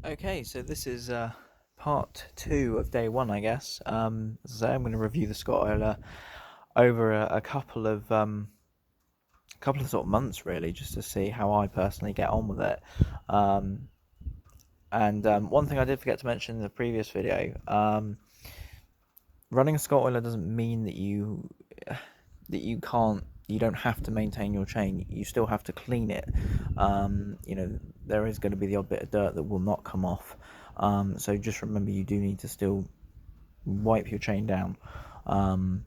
Okay, so this is part two of day one, I guess. As I say, I'm going to review the Scottoiler over a couple of sort of months, really, just to see how I personally get on with it. Um, and one thing I did forget to mention in the previous video, running a Scottoiler doesn't mean you don't have to maintain your chain. You still have to clean it. There is going to be the odd bit of dirt that will not come off. So just remember, you do need to still wipe your chain down. Um,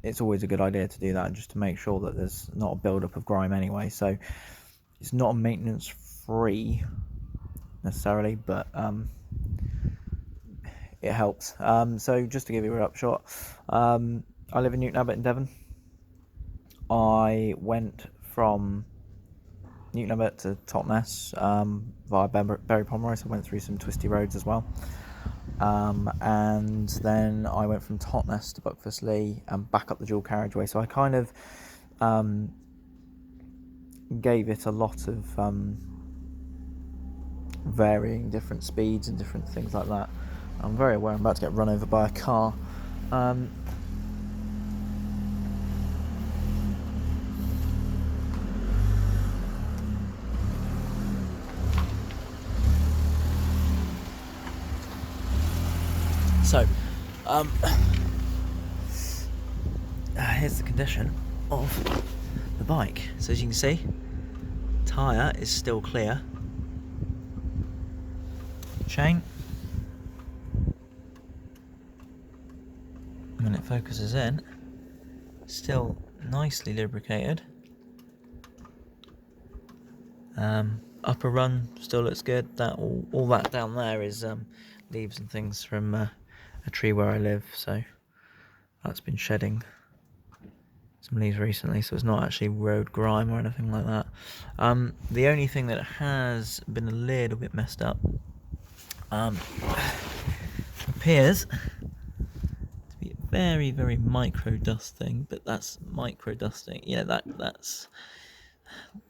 it's always a good idea to do that, just to make sure that there's not a build-up of grime anyway. So it's not a maintenance free necessarily, but it helps. So just to give you a upshot, I live in Newton Abbot in Devon. I went from Newton Abbot to Totnes via Berry Pomeroy. I went through some twisty roads as well. And then I went from Totnes to Buckfastleigh and back up the dual carriageway. So I kind of gave it a lot of varying different speeds and different things like that. I'm very aware I'm about to get run over by a car. So, here's the condition of the bike. So as you can see, tyre is still clear. Chain, when it focuses in, still nicely lubricated. Upper run still looks good. That all that down there is leaves and things from a tree where I live, so that's been shedding some leaves recently, so it's not actually road grime or anything like that. The only thing that has been a little bit messed up appears to be a very, very micro dust thing, but that's micro dusting. Yeah, that's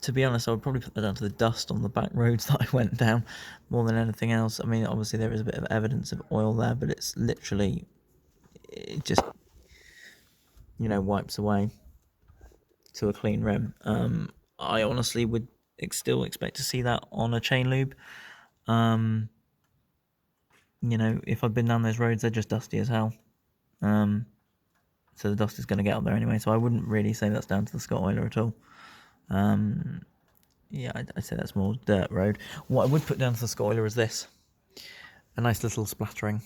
to be honest, I would probably put that down to the dust on the back roads that I went down more than anything else. I mean, obviously there is a bit of evidence of oil there, but it's literally, it just, wipes away to a clean rim. I honestly would still expect to see that on a chain lube. If I've been down those roads, they're just dusty as hell. So the dust is going to get up there anyway, so I wouldn't really say that's down to the Scottoiler at all. Yeah, I'd say that's more dirt road. What I would put down to the Scottoiler is this. A nice little splattering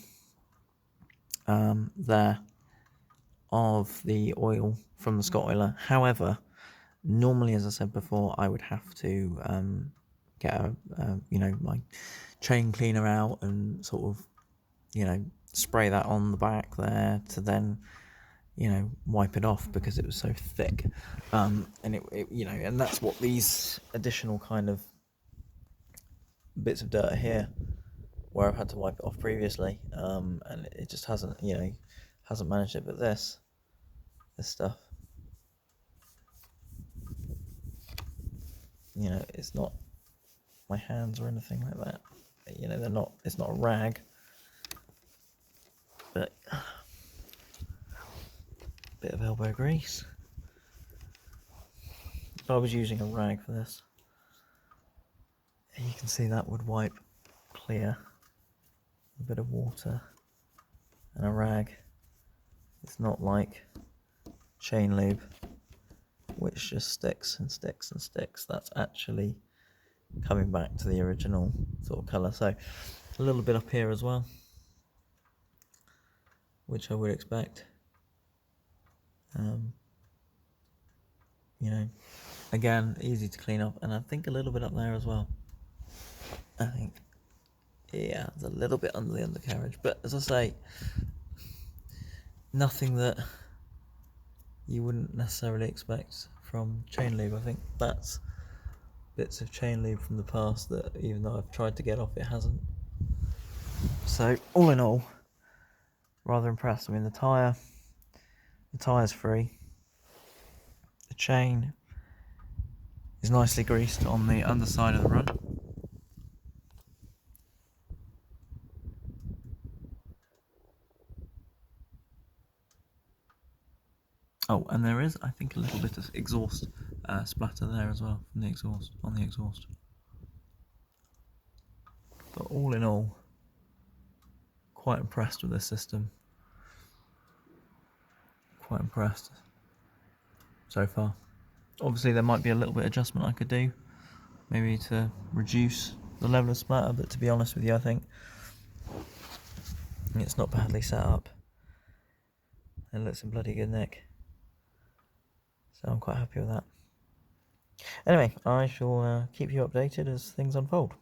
there of the oil from the Scottoiler. However, normally, as I said before, I would have to get my chain cleaner out and sort of, spray that on the back there to then, wipe it off because it was so thick. And and that's what these additional kind of bits of dirt here, where I've had to wipe it off previously, and it just hasn't managed it. But this stuff, it's not my hands or anything like that. They're not. It's not a rag, but a bit of elbow grease. If I was using a rag for this, you can see that would wipe clear. A bit of water and a rag. It's not like chain lube, which just sticks and sticks and sticks. That's actually coming back to the original sort of colour. So a little bit up here as well, which I would expect. Again, easy to clean up, and I think a little bit up there as well. I think, yeah, there's a little bit under the undercarriage, but as I say, nothing that you wouldn't necessarily expect from chain lube. I think that's bits of chain lube from the past that, even though I've tried to get off, it hasn't. So all in all, rather impressed. I mean, the tire's free. The chain is nicely greased on the underside of the run. Oh, and there is, I think, a little bit of exhaust splatter there as well from the exhaust, on the exhaust. But all in all, quite impressed with this system. Quite impressed so far. Obviously there might be a little bit of adjustment I could do, maybe to reduce the level of splatter, but to be honest with you, I think it's not badly set up. It looks in bloody good nick. So I'm quite happy with that. Anyway, I shall keep you updated as things unfold.